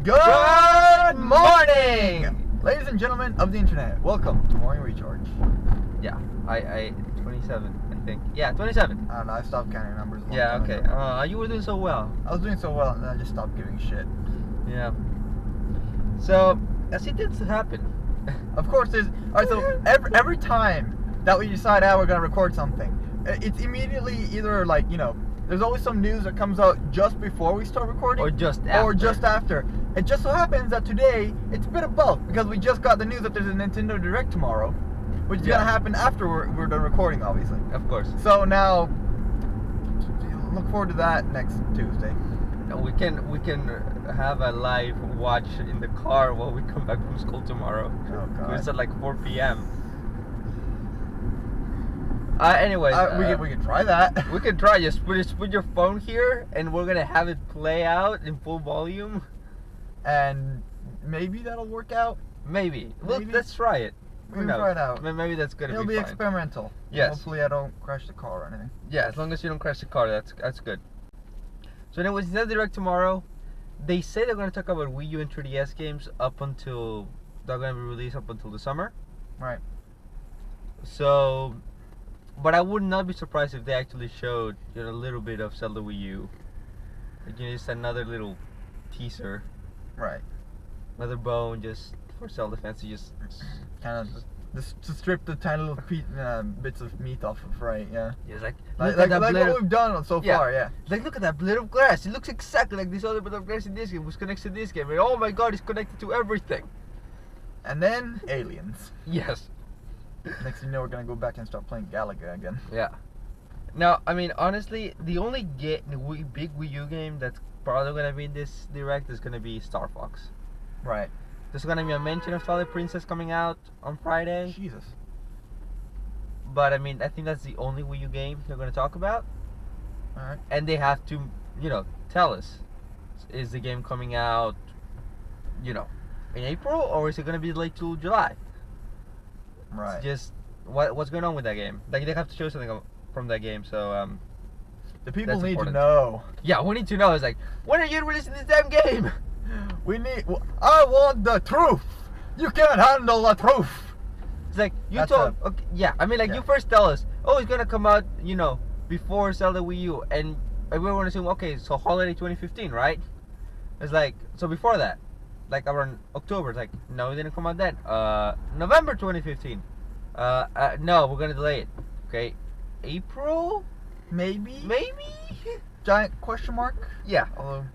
Good morning! Ladies and gentlemen of the internet, welcome to Morning Recharge. Yeah, I 27, I think. Yeah, 27. I don't know, I stopped counting numbers a long Yeah, time okay. ago. You were doing so well. I was doing so well and then I just stopped giving a shit. Yeah. So, as it tends to happen. Of course, alright, so every time that we decide we're gonna record something, it's immediately either like, there's always some news that comes out just before we start recording. Or just after. Or just after. It just so happens that today, it's a bit of both, because we just got the news that there's a Nintendo Direct tomorrow, which is gonna happen after we're done recording, obviously. Of course. So now, look forward to that next Tuesday. We can have a live watch in the car while we come back from school tomorrow. Oh God. It's at like 4 p.m. Anyways, we can try that. We can try. Just put your phone here, and we're gonna have it play out in full volume. And maybe that'll work out. Maybe. Well, let's try it. We can try it out. Maybe that's gonna It'll be be fine. experimental. Yes. Hopefully I don't crash the car or anything. Yeah, as long as you don't crash the car, that's good. So anyways, it's not direct tomorrow. They say they're gonna talk about Wii U and 3DS games up until they're gonna be released up until the summer. Right. So, but I would not be surprised if they actually showed a little bit of Zelda Wii U. Like, just another little teaser. Right. Another bone just for Zelda fans to just kind of just to strip the tiny little bits of meat off of, right? Yeah. Just like what we've done so far, yeah. Like, look at that blade of grass. It looks exactly like this other blade of grass in this game, which connects to this game. And oh my God, it's connected to everything. And then aliens. Yes. Next thing you know, we're gonna go back and start playing Galaga again. Yeah. Now, I mean, honestly, the only big Wii U game that's probably gonna be in this direct is gonna be Star Fox. Right. There's gonna be a mention of Twilight Princess coming out on Friday. Jesus. But I mean, I think that's the only Wii U game they're gonna talk about. Alright. And they have to, tell us, is the game coming out, in April, or is it gonna be late till July? Right. It's just what's going on with that game? Like, they have to show something from that game. So the people need important. to know. Yeah, we need to know. It's like, when are you releasing this damn game? I want the truth. You can't handle the truth. It's like, okay, yeah. I mean, like, you first tell us, oh, it's gonna come out, before Zelda Wii U, and everyone assume, okay, so holiday 2015, right? It's like, so before that, like around October, it's like, no, it didn't come out then. November 2015. No, we're gonna delay it. Okay, April? Maybe. Giant question mark. Yeah. Although.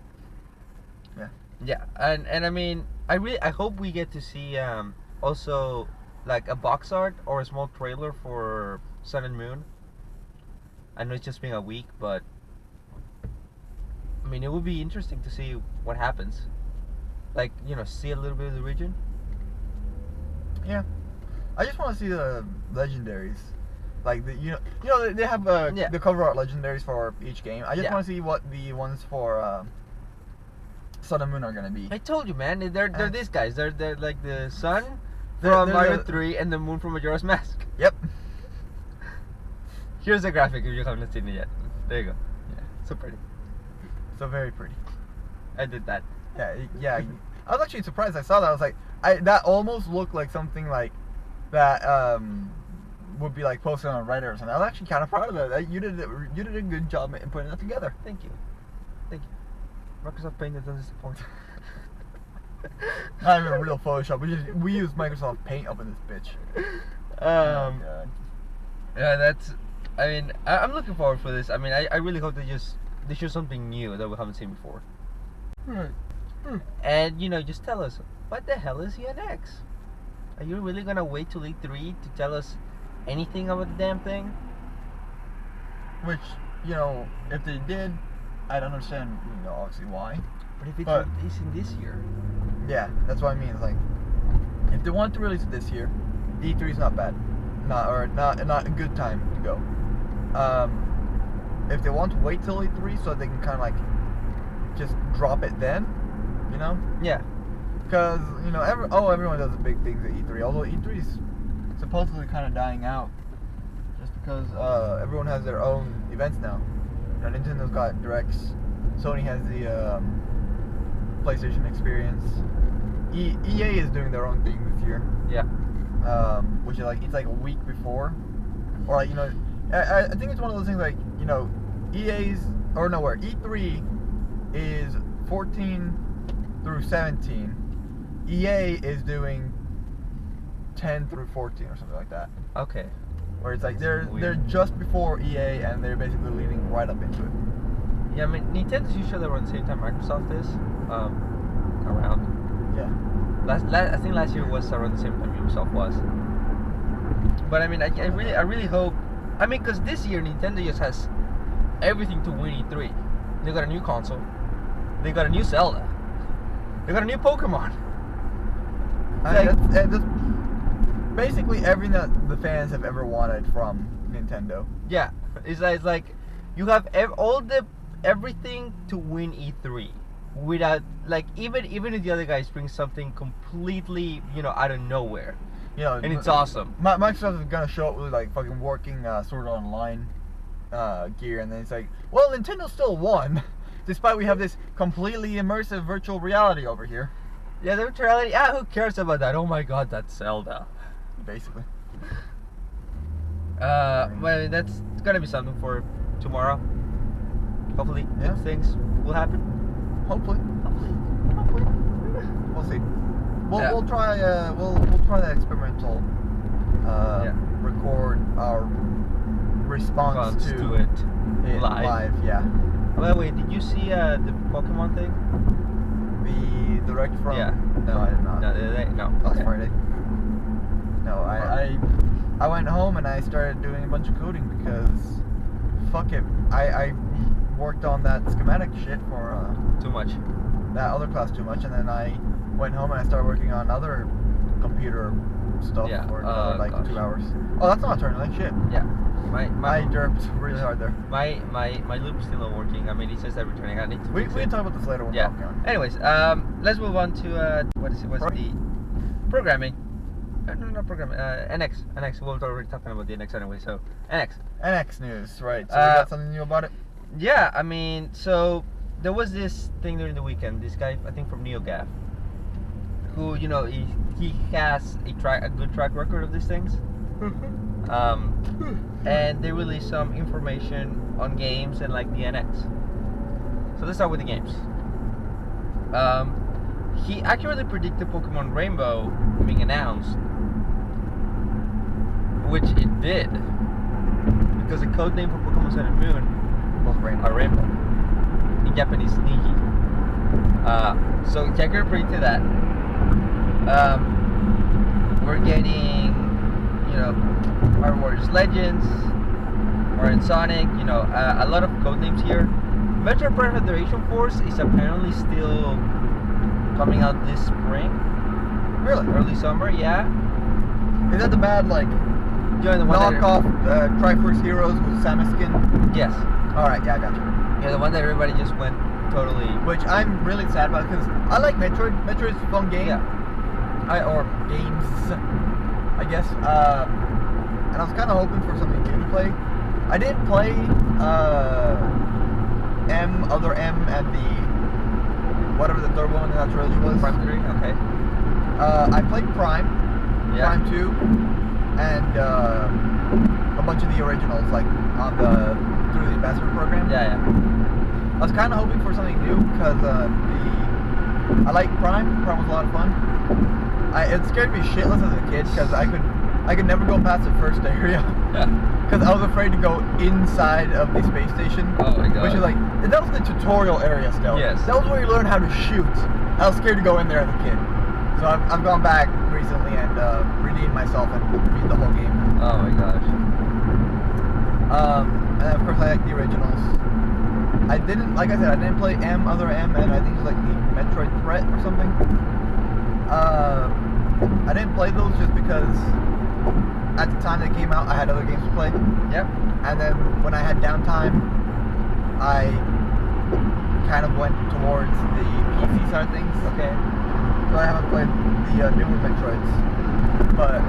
Yeah, and I mean, I hope we get to see also like a box art or a small trailer for Sun and Moon. I know it's just been a week, but I mean, it would be interesting to see what happens. Like, see a little bit of the region. Yeah, I just want to see the legendaries. Like they have the cover art legendaries for each game. I just want to see what the ones for Sun and Moon are gonna be. I told you, man. They're these guys. They're like the sun from Mario 3 and the moon from Majora's Mask. Yep. Here's the graphic if you haven't seen it yet. There you go. Yeah, so pretty. So very pretty. I did that. Yeah. I was actually surprised I saw that. I was like, that almost looked like something like that would be like posted on Reddit or something. I was actually kind of proud of that. You did a good job in putting that together. Thank you. Microsoft Paint doesn't disappoint. Not even real Photoshop. We use Microsoft Paint up in this bitch. Yeah, that's. I mean, I'm looking forward for this. I mean, I really hope they show something new that we haven't seen before. Right. And just tell us, what the hell is ENX? Are you really gonna wait till E3 to tell us anything about the damn thing? Which, if they did, I don't understand, obviously why. But if it's releasing this year. Yeah, that's what I mean. It's like, if they want to release it this year, E3 is not bad. Not a good time to go. If they want to wait till E3 so they can kind of like just drop it then, Yeah. Because, everyone does the big things at E3. Although E3 is supposedly kind of dying out. Just because everyone has their own events now. Nintendo's got Directs. Sony has the PlayStation experience. EA is doing their own thing this year. Yeah. Which is like it's like a week before, or like I think it's one of those things like E3 is 14 through 17. EA is doing 10 through 14 or something like that. Okay. Where it's like they're just before EA and they're basically leading right up into it. Yeah, I mean Nintendo's usually around the same time Microsoft is. Around. Yeah. I think last year was around the same time Ubisoft was. But I mean, I really hope. I mean, because this year Nintendo just has everything to win E3. They got a new console. They got a new Zelda. They got a new Pokemon. That's basically everything that the fans have ever wanted from Nintendo. Yeah, it's like you have everything to win E3 without like even if the other guys bring something completely out of nowhere. And it's awesome. Microsoft is gonna show up with like fucking working Sword Art Online gear, and then it's like, well, Nintendo still won, despite we have this completely immersive virtual reality over here. Yeah, the virtual reality. Ah, who cares about that? Oh my God, that's Zelda. Basically. Well, that's gonna be something for tomorrow. Hopefully, things will happen. Hopefully. We'll see. We'll try the experimental record our response to it live. Yeah. Well, wait, did you see the Pokemon thing? The direct from? Yeah. No, I did not. No. Last Friday. No, I went home and I started doing a bunch of coding because fuck it. I worked on that schematic shit for too much. That other class too much, and then I went home and I started working on other computer stuff for another, like 2 hours. Oh, that's not turning like shit. Yeah. I derped really hard there. My loop's still not working. I mean, it says that returning. I need to. We can talk about this later when we're talking on. Anyways, let's move on to what's the programming. No, not programming. NX. We were already talking about the NX anyway. So NX news, right? So we got something new about it. Yeah, I mean, so there was this thing during the weekend. This guy, I think from NeoGAF, who he has a good track record of these things. And they released some information on games and like the NX. So let's start with the games. He accurately predicted Pokemon Rainbow being announced, which it did, because the code name for Pokemon Sun and Moon was Rainbow in Japanese, Niji. So he accurately predicted that. We're getting, Mario Warriors Legends, Mario Sonic, a lot of code names here. Metro Prime Federation Force is apparently still coming out this spring. Really? Early summer, yeah. Is that the bad, like, knockoff Triforce Heroes with Samus skin? Yes. Alright, yeah, I got you. Yeah, the one that everybody just went totally... Which I'm really sad about, because I like Metroid. Metroid's a fun game. Yeah. Or games, I guess. And I was kind of hoping for something new to play. I didn't play Other M, and whatever the third one in that trilogy was. Prime 3, okay. I played Prime, Prime 2, and a bunch of the originals, like on through the ambassador program. Yeah. I was kind of hoping for something new because I like Prime. Prime was a lot of fun. It scared me shitless as a kid because I could never go past the first area because I was afraid to go inside of the space station. Oh my God. Which is like, that was the tutorial area still. Yes. That was where you learn how to shoot. I was scared to go in there as a kid. So I've gone back recently and redeemed myself and beat the whole game. Oh my gosh. And then of course I like the originals. I didn't play Other M, and I think it was like the Metroid Threat or something. I didn't play those just because at the time they came out I had other games to play. Yep. And then when I had downtime, I kind of went towards the PC side of things. Okay. So I haven't played the newer Metroids. But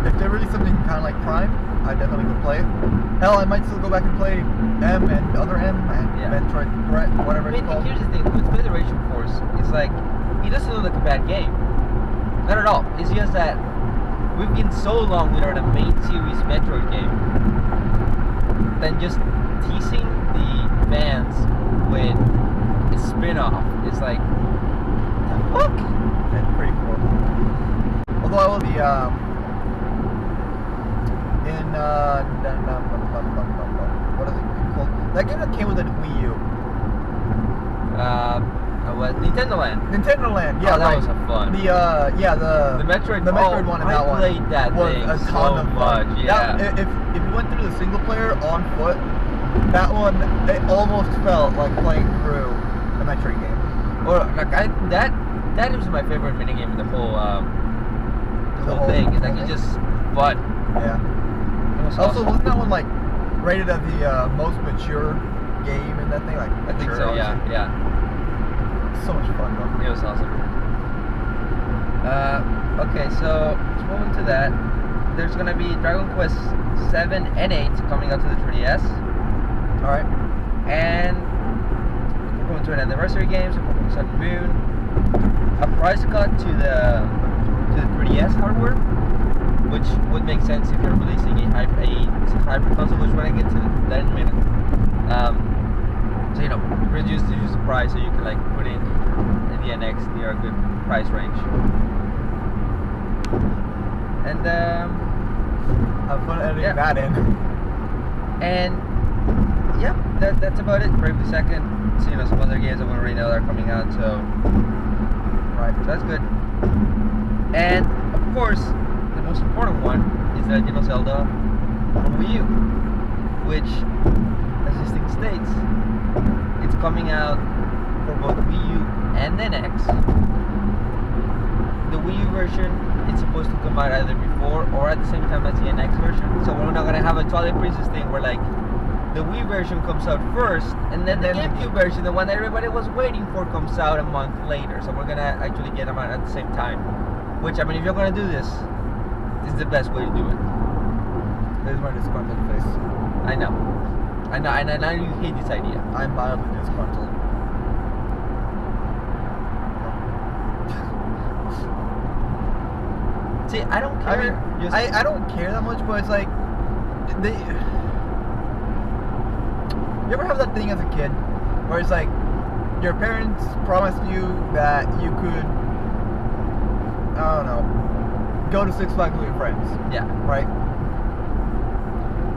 if they release something kind of like Prime, I definitely would play it. Hell, I might still go back and play M and other M and Metroid Threat, whatever it's called. Here's the thing with Federation Force, it's like it doesn't look like a bad game. Not at all. It's just that we've been so long without a main series Metroid game than just teasing the fans with a spin-off. It's like, the fuck? That's pretty cool. Although I will be what is it called? That game that came with the Wii U. What? Nintendo Land. Nintendo Land, yeah, that was a fun. The Metroid one and that one. I played that was thing a ton so of much. fun. Yeah. That, if you went through the single player on foot, that one it almost felt like playing through the Metroid game. Or like that was my favorite minigame in the whole thing. It's like it's just fun. Yeah. Also, wasn't that one like rated as the most mature game in that thing? Like, I think so. Yeah. So much fun though. It was awesome. Okay, so let's move into that. There's gonna be Dragon Quest 7 and 8 coming out to the 3DS. All right. And we're going to an anniversary game, so Pokemon Sun and Moon. A price cut to the 3DS hardware, which would make sense if you're releasing a hybrid console, which we're gonna get to that in a minute. So reduce the price so you can like put in the NX near a good price range. And have fun editing that in. And yeah, that's about it. Bravely Second. So some other games that we already know that are coming out. So right, so that's good. And of course, the most important one is the Legend of Zelda on Wii U, which, as this thing states, it's coming out for both Wii U and NX. The Wii U version is supposed to come out either before or at the same time as the NX version. So we're not gonna have a Twilight Princess thing where like the Wii version comes out first and then the GameCube version, the one that everybody was waiting for, comes out a month later. So we're gonna actually get them out at the same time. Which, I mean, if you're gonna do this is the best way to do it. There's my disgruntled face. I know, and I you hate this idea. I'm mildly disgruntled. See, I don't care. I don't care that much, but it's like you ever have that thing as a kid where it's like your parents promised you that you could, I don't know, go to Six Flags with your friends. Yeah. Right?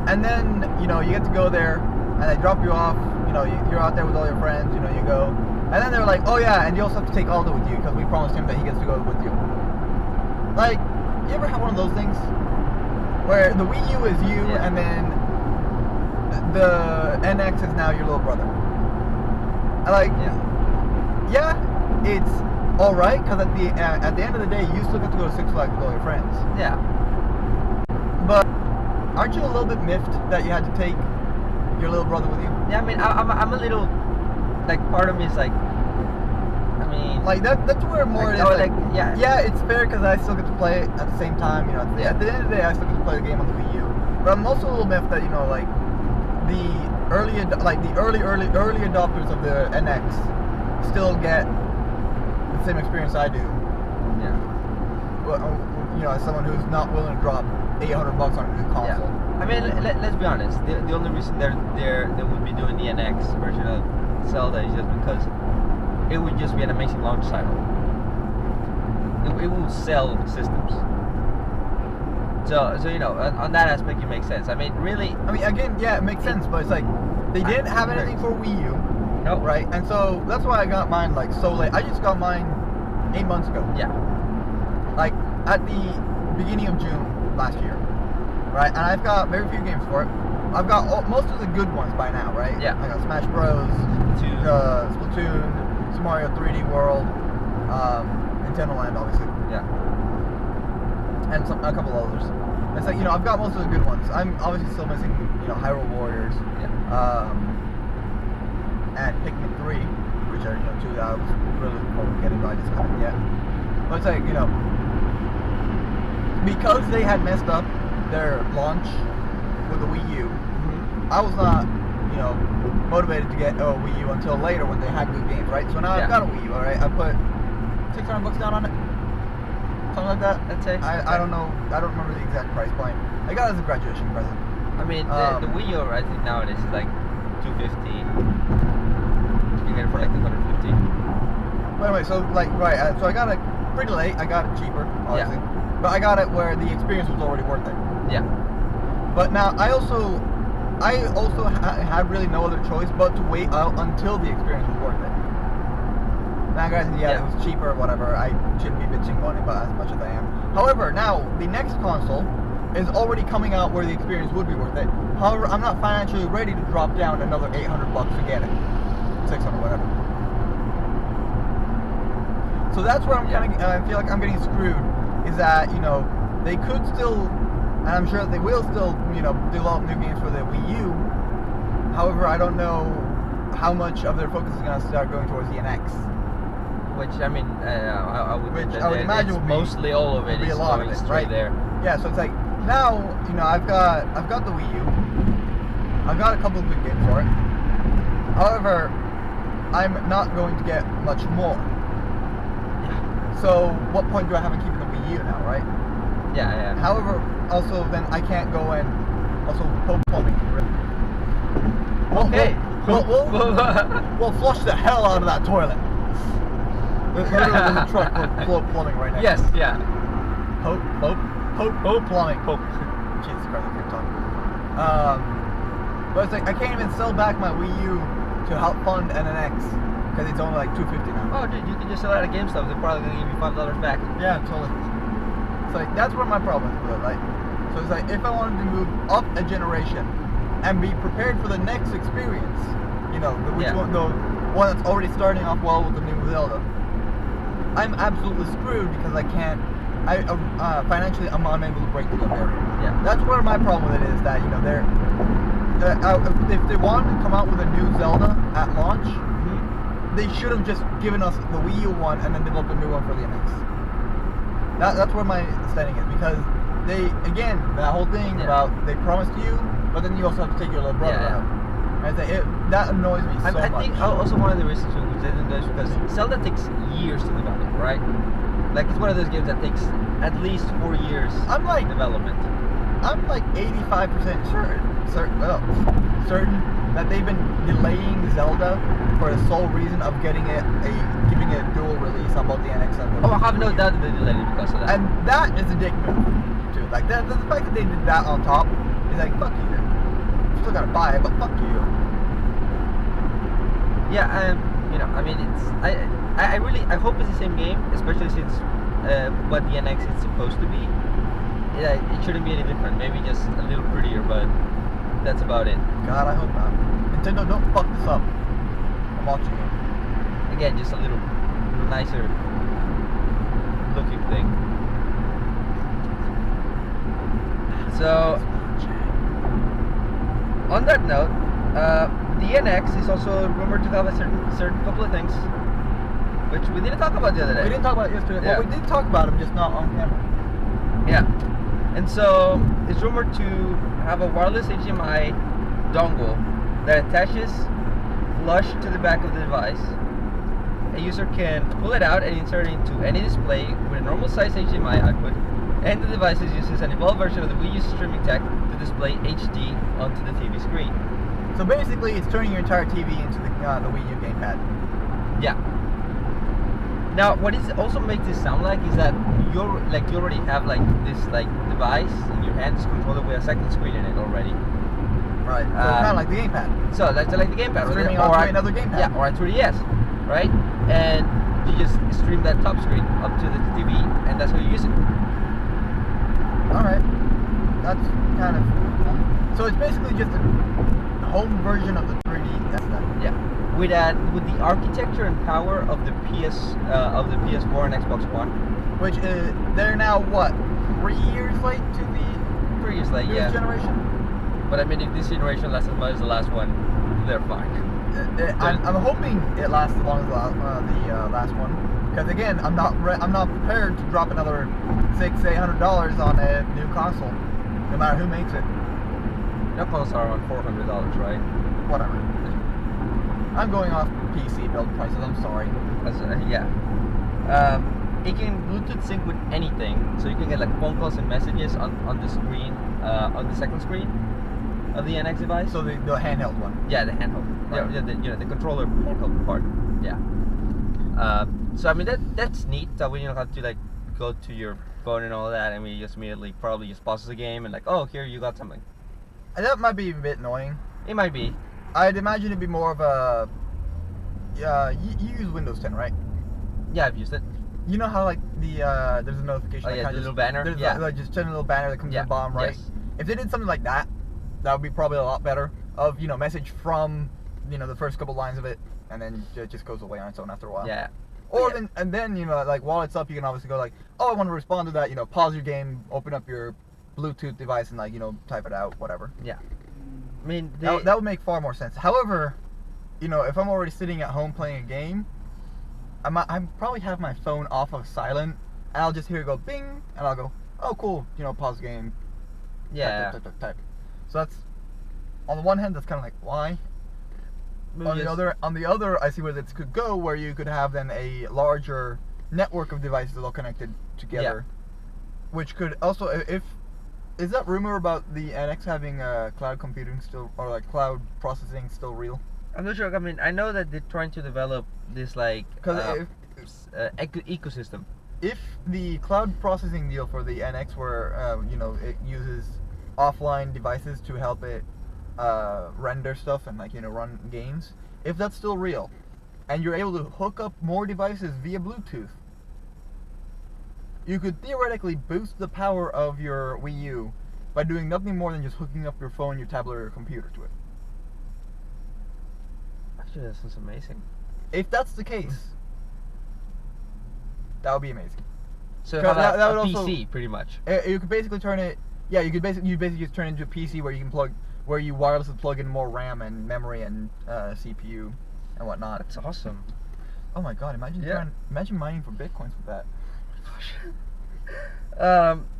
And then, you get to go there and they drop you off, you're out there with all your friends, you go. And then they're like, oh yeah, and you also have to take Aldo with you because we promised him that he gets to go with you. Like, you ever have one of those things where the Wii U is you and then the NX is now your little brother? It's alright because at the end of the day you still get to go to Six Flags with all your friends. Yeah. But aren't you a little bit miffed that you had to take your little brother with you? Yeah, I mean, I'm a little, like, part of me is like, I mean, like that's where more like, it is. Yeah, it's fair because I still get to play it at the same time. At the end of the day, I still get to play the game on the Wii U. But I'm also a little miffed that like the early adopters of the NX still get the same experience I do. Yeah. Well, as someone who's not willing to drop $800 on a new console. Yeah. I mean, let's be honest. The only reason they would be doing the NX version of Zelda is just because it would just be an amazing launch title. It will sell systems. So on that aspect, it makes sense. I mean, really. I mean, again, yeah, it makes sense, but it's like they didn't have anything for Wii U. Nope. Right, and so that's why I got mine like so late. I just got mine 8 months ago. Yeah. Like at the beginning of June last year. Right, and I've got very few games for it. I've got most of the good ones by now, right? Yeah. I got Smash Bros, Splatoon, Super Mario 3D World, Nintendo Land, obviously. Yeah. And a couple others. It's like I've got most of the good ones. I'm obviously still missing Hyrule Warriors. Yeah. And Pikmin 3, which are two that I was really looking forward to getting, but I just haven't yet. But it's like because they had messed up their launch with the Wii U, I was not you know, motivated to get a Wii U until later when they had good games, right? So now I've got a Wii U, all right? I put $600 down on it, something like that. I'd say. I don't know. I don't remember the exact price point. I got it as a graduation present. I mean, the Wii U, I think nowadays is like $250. You get it for like $250. But anyway, so like so I got it pretty late. I got it cheaper, obviously. Yeah. But I got it where the experience was already worth it. Yeah. But now I also had really no other choice but to wait out until the experience was worth it. Now, guys, it was cheaper or whatever. I shouldn't be bitching about it, but as much as I am. However, now the next console is already coming out where the experience would be worth it. However, I'm not financially ready to drop down another $800 to get it, 600, whatever. So that's where I'm kind of. I feel like I'm getting screwed. Is that, you know, they could still. And I'm sure that they will still, you know, develop new games for the Wii U. However, I don't know how much of their focus is going to start going towards the NX. Which, I mean, I would imagine would be, mostly all of it is going straight there. Yeah, so it's like, now, you know, I've got the Wii U. I've got a couple of good games for it. However, I'm not going to get much more. So, what point do I have in keeping the Wii U now, right? Yeah. However, also then I can't go and also poke plumbing. Okay. We'll flush the hell out of that toilet. There's a truck with plumbing right now. Yes, yeah. Poke plumbing. Jesus Christ, I can't talk. But it's like I can't even sell back my Wii U to help fund an NX because it's only like $250 now. Oh, dude, you can just sell it at GameStop. They're probably gonna give you $5 back. Yeah, totally. Like that's where my problem is with it. Like, so it's like if I wanted to move up a generation and be prepared for the next experience, you know, the one that's already starting off well with the new Zelda, I'm absolutely screwed because I can't. Financially, I'm unable to break through the barrier. Yeah. That's where my problem with it is that, you know, if they wanted to come out with a new Zelda at launch, they should have just given us the Wii U one and then developed a new one for the NX. That's where my standing is, because they, again, that whole thing about they promised you, but then you also have to take your little brother out. And that annoys me so much. I think also one of the reasons which they didn't do is because Zelda takes years to develop, right? Like, it's one of those games that takes at least 4 years development. I'm like 85% certain that they've been delaying Zelda for the sole reason of giving it a dual release on both the NX and the I have no doubt that they delayed it because of that. And that is a dick move, too. Like, the fact that they did that on top is like, fuck you then. You still gotta buy it, but fuck you. Yeah, you know, I mean, I hope it's the same game, especially since what the NX is supposed to be. Yeah, it shouldn't be any different. Maybe just a little prettier, but that's about it. God, I hope not. Nintendo, don't fuck this up. I'm watching you. Again, just a little nicer looking thing. So, on that note, the NX is also rumored to have a certain couple of things, which we didn't talk about the other day. We didn't talk about it yesterday. Yeah. Well, we did talk about them, just not on camera. Yeah. And so, it's rumored to have a wireless HDMI dongle that attaches flush to the back of the device. A user can pull it out and insert it into any display with a normal size HDMI output, and the device uses an evolved version of the Wii U's streaming tech to display HD onto the TV screen. So basically, it's turning your entire TV into the Wii U gamepad. Yeah. Now, what it also makes this sound like is that you already have like this device in your hand, this controller with a second screen in it already. Right. So kind of like the gamepad. So that's like the gamepad. Streaming onto another gamepad. Yeah, or a 3DS, right? And you just stream that top screen up to the TV, and that's how you use it. All right. That's kind of cool. So it's basically just a home version of the 3DS then. Yeah. With the architecture and power of the PS4 and Xbox One, which is they're now what 3 years late to the 3 years late, newest generation. But I mean, if this generation lasts as much as the last one, they're fine. I'm hoping it lasts as long as the last one, because again, I'm not prepared to drop another $600-800 on a new console, no matter who makes it. New consoles are around $400, right? whatever. I'm going off PC build prices. I'm sorry. Yeah. It can Bluetooth sync with anything, so you can get like phone calls and messages on the screen, on the second screen of the NX device. So the handheld one. Yeah, the handheld. Right. Yeah, the controller handheld part. Yeah. So I mean that's neat. That way you don't have to like go to your phone and all that. I mean, you just immediately probably just pauses the game and like, oh, here you got something. And that might be a bit annoying. It might be. I'd imagine it'd be more of a. You use Windows 10, right? Yeah, I've used it. You know how like there's a notification. Oh yeah, the little banner. There's yeah. Like just a little banner that comes in the bottom right. Yes. If they did something like that, that would be probably a lot better. Of message from the first couple lines of it, and then it just goes away on its own after a while. Yeah. Or then like while it's up, you can obviously go like, oh, I want to respond to that. Pause your game, open up your Bluetooth device, and like type it out, whatever. Yeah. I mean that would make far more sense. However, if I'm already sitting at home playing a game, I probably have my phone off of silent, and I'll just hear it go bing, and I'll go, oh cool, pause game. Yeah. Type. So that's, on the one hand, that's kind of like why. On the other, I see where this could go, where you could have then a larger network of devices all connected together, which could also, is that rumor about the NX having cloud computing still, or like cloud processing still real? I'm not sure. I mean, I know that they're trying to develop this like ecosystem. If the cloud processing deal for the NX, where it uses offline devices to help it render stuff and like run games, if that's still real, and you're able to hook up more devices via Bluetooth, you could theoretically boost the power of your Wii U by doing nothing more than just hooking up your phone, your tablet, or your computer to it. Actually, that sounds amazing. If that's the case, that would be amazing. So that would PC also, pretty much. You could basically turn it. Yeah, you basically just turn it into a PC where you wirelessly plug in more RAM and memory and CPU and whatnot. That's awesome. Oh my god! Imagine mining for bitcoins with that.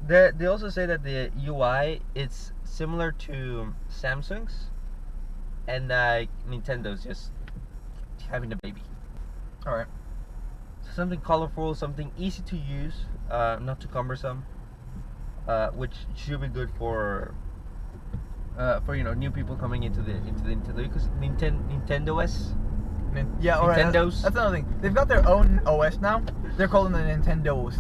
They also say that the UI is similar to Samsung's, and Nintendo's just having a baby. All right. Something colorful, something easy to use, not too cumbersome, which should be good for new people coming into the Nintendo, because Nintendo OS. Yeah, alright. Nintendo's. That's another thing. They've got their own OS now. They're calling the Nintendo's.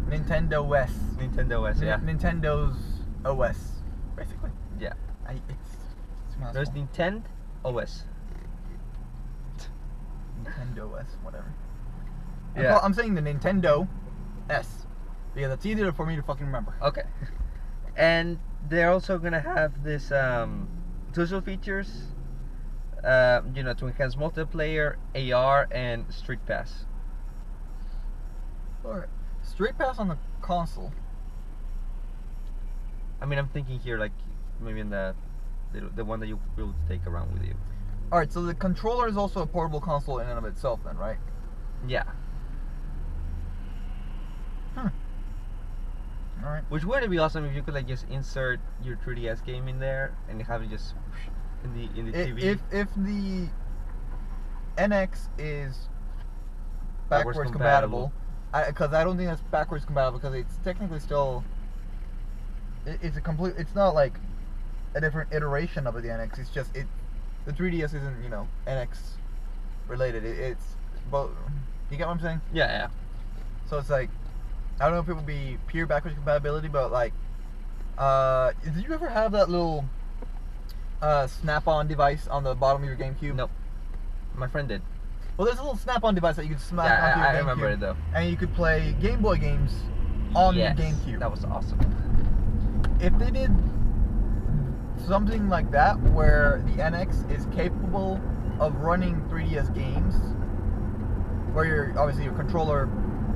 Nintendo OS. Nintendo OS, yeah. Nintendo's OS, basically. Yeah. There's Nintendo OS. Nintendo OS, whatever. Yeah. I'm saying the Nintendo S, because it's easier for me to fucking remember. Okay. And they're also gonna have this social features, to enhance multiplayer, AR, and Street Pass. Alright. Street Pass on the console. I mean, I'm thinking here like maybe in the one that you will take around with you. Alright, so the controller is also a portable console in and of itself then, right? Yeah. Alright. Which would be awesome if you could like just insert your 3DS game in there and have it just in the TV. If the NX is backwards compatible, because I don't think that's backwards compatible, because it's technically still it's not like a different iteration of the NX. It's just the 3DS isn't NX related. It's both. You get what I'm saying? Yeah. So it's like, I don't know if it would be pure backwards compatibility, but like, did you ever have that little snap-on device on the bottom of your GameCube? Nope. My friend did. Well, there's a little snap-on device that you could snap onto your GameCube. I remember it though. And you could play Game Boy games on your GameCube. That was awesome. If they did something like that, where the NX is capable of running 3DS games, where obviously your controller,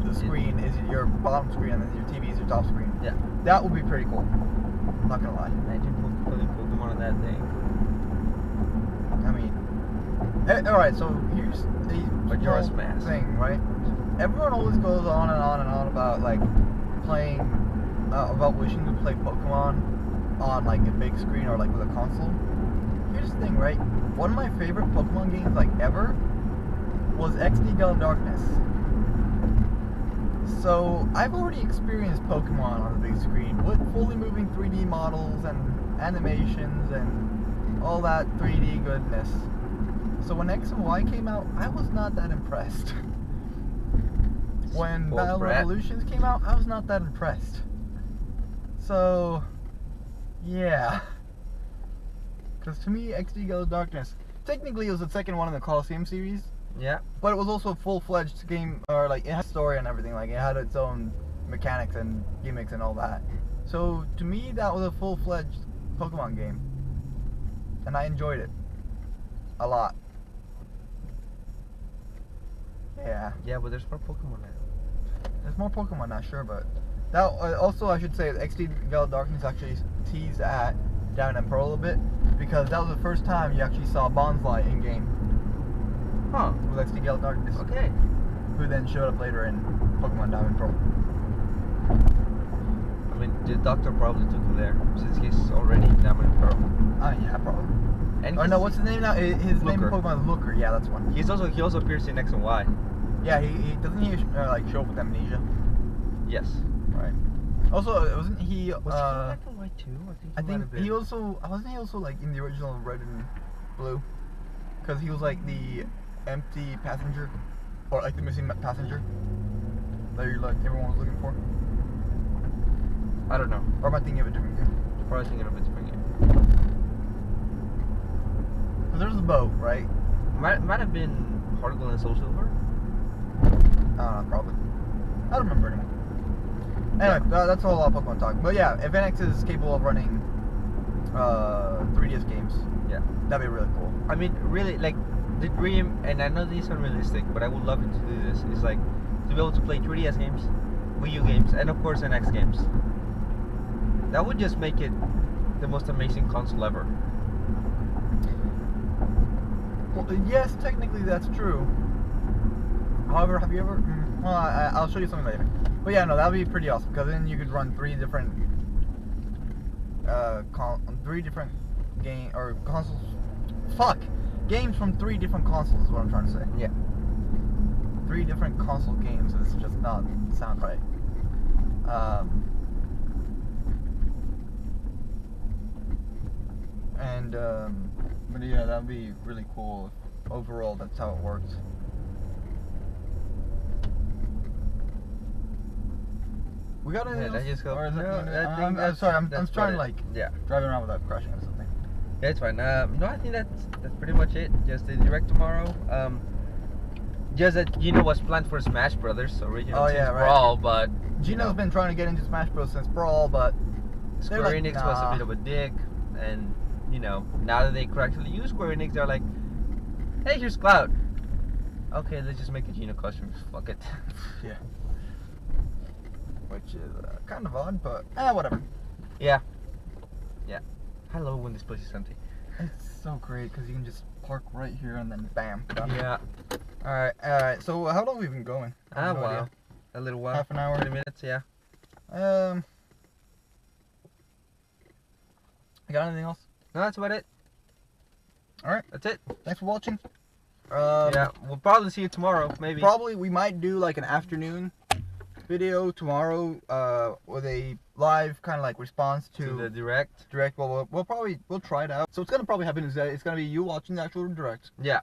the screen is your bottom screen, and then your TV is your top screen. Yeah. That would be pretty cool. I'm not gonna lie. Imagine putting Pokemon on that thing. I mean, alright, so here's the thing, right? Everyone always goes on and on and on about like playing, about wishing to play Pokemon on like a big screen or like with a console. here's the thing, right? One of my favorite Pokemon games, like, ever, was XD Gale Darkness. So, I've already experienced Pokemon on the big screen with fully moving 3D models and animations and all that 3D goodness. So when X and Y came out, I was not that impressed. When Battle Revolutions came out, I was not that impressed. So, yeah. Because to me, XD Gale Darkness, technically it was the second one in the Colosseum series. Yeah. But it was also a full-fledged game, or like, it had a story and everything. Like, it had its own mechanics and gimmicks and all that. So, to me, that was a full-fledged Pokemon game. And I enjoyed it. A lot. Yeah. Yeah, but there's more Pokemon now. There's more Pokemon now, sure, but... That, also, I should say, XD Gale Darkness actually teased at Diamond and Pearl a bit, because that was the first time you actually saw Bonsly in-game. Huh. With XD Gale Darkness. Okay. Who then showed up later in Pokemon Diamond and Pearl. I mean, the doctor probably took him there, since he's already in Diamond and Pearl. Oh, yeah, probably. And no, what's his name now? His name in Pokemon is Looker. Yeah, that's one. He also appears in X and Y. Yeah, he doesn't he like show up with amnesia? Yes. Right. Also, wasn't he? Was he in X and Y too? I think he also wasn't he also like in the original Red and Blue? Because he was like the empty passenger, or like the missing passenger that everyone was looking for. I don't know. Or am I thinking of a different game? You're probably thinking of a different game. There's a boat, right? Might have been Hargle and Soul Silver. I don't know, probably. I don't remember anymore. Anyway, that's a whole lot of Pokemon talk. But yeah, if NX is capable of running 3DS games, yeah, that'd be really cool. I mean, really, like, the dream, and I know this is unrealistic, but I would love it to do this, is like, to be able to play 3DS games, Wii U games, and of course NX games. That would just make it the most amazing console ever. Well, yes, technically that's true. However, have you ever... Well, I'll show you something later. But yeah, no, that would be pretty awesome, because then you could run three different consoles. Fuck! Games from 3 different consoles is what I'm trying to say. Yeah. 3 different console games is just not sound right. But yeah, that'd be really cool if overall that's how it works. We got anything else? Just go. Or is no, I'm sorry, I'm trying to like driving around without crashing or something. Yeah, it's fine. No, I think that's pretty much it. Just the direct tomorrow. Just that Gino was planned for Smash Brothers originally since Brawl, but Gino's been trying to get into Smash Bros since Brawl, but Square Enix was a bit of a dick, and now that they could actually use Square Enix, they're like, hey, here's Cloud. Okay, let's just make a Gino costume. Fuck it. Yeah. Which is kind of odd, but whatever. Yeah. Yeah. I love when this place is empty. It's so great because you can just park right here and then bam. Done. Yeah. Alright. So how long have we been going? Wow. A little while. Half an hour. 30 minutes, yeah. You got anything else? No, that's about it. Alright. That's it. Thanks for watching. Yeah, we'll probably see you tomorrow, maybe. Probably we might do like an afternoon video tomorrow with a live kind of like response to the direct. Well, we'll try it out. So what's gonna probably happen is that it's gonna be you watching the actual direct. Yeah.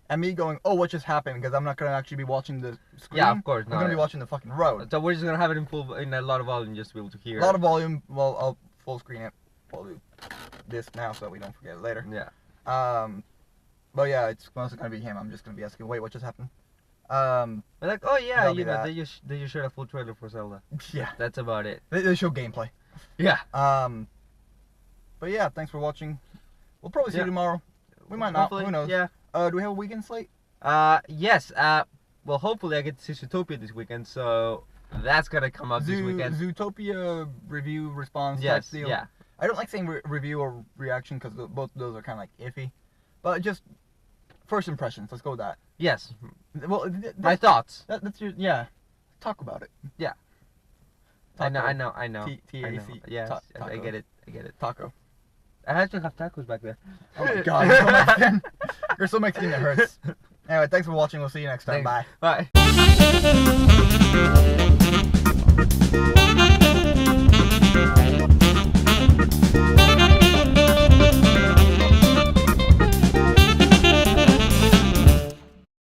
And me going, oh, what just happened? Because I'm not gonna actually be watching the screen. Yeah, of course. I'm gonna be watching the fucking road. So we're just gonna have it in a lot of volume just to be able to hear. A lot of volume. Well, I'll full screen it. We'll do this now so we don't forget it later. Yeah. But yeah, it's mostly gonna be him. I'm just gonna be asking, wait, what just happened? Like, oh yeah, they just showed a full trailer for Zelda. Yeah. That's about it. They show gameplay. Yeah. But yeah, thanks for watching. We'll probably see you tomorrow. We might not. Who knows? Yeah. Do we have a weekend slate? Yes. Well, hopefully I get to see Zootopia this weekend, so that's gonna come up this weekend. Zootopia review response type deal. Yeah. I don't like saying review or reaction because both of those are kind of like iffy. But just first impressions. Let's go with that. Yes. Well, my thoughts. That's your Talk about it. Yeah. Taco. I know. T-A-C. Yes. Taco. I get it. Taco. I had to have tacos back there. Oh my god, you're so Mexican. You're so Mexican it hurts. Anyway, thanks for watching. We'll see you next time. Thanks. Bye. Bye.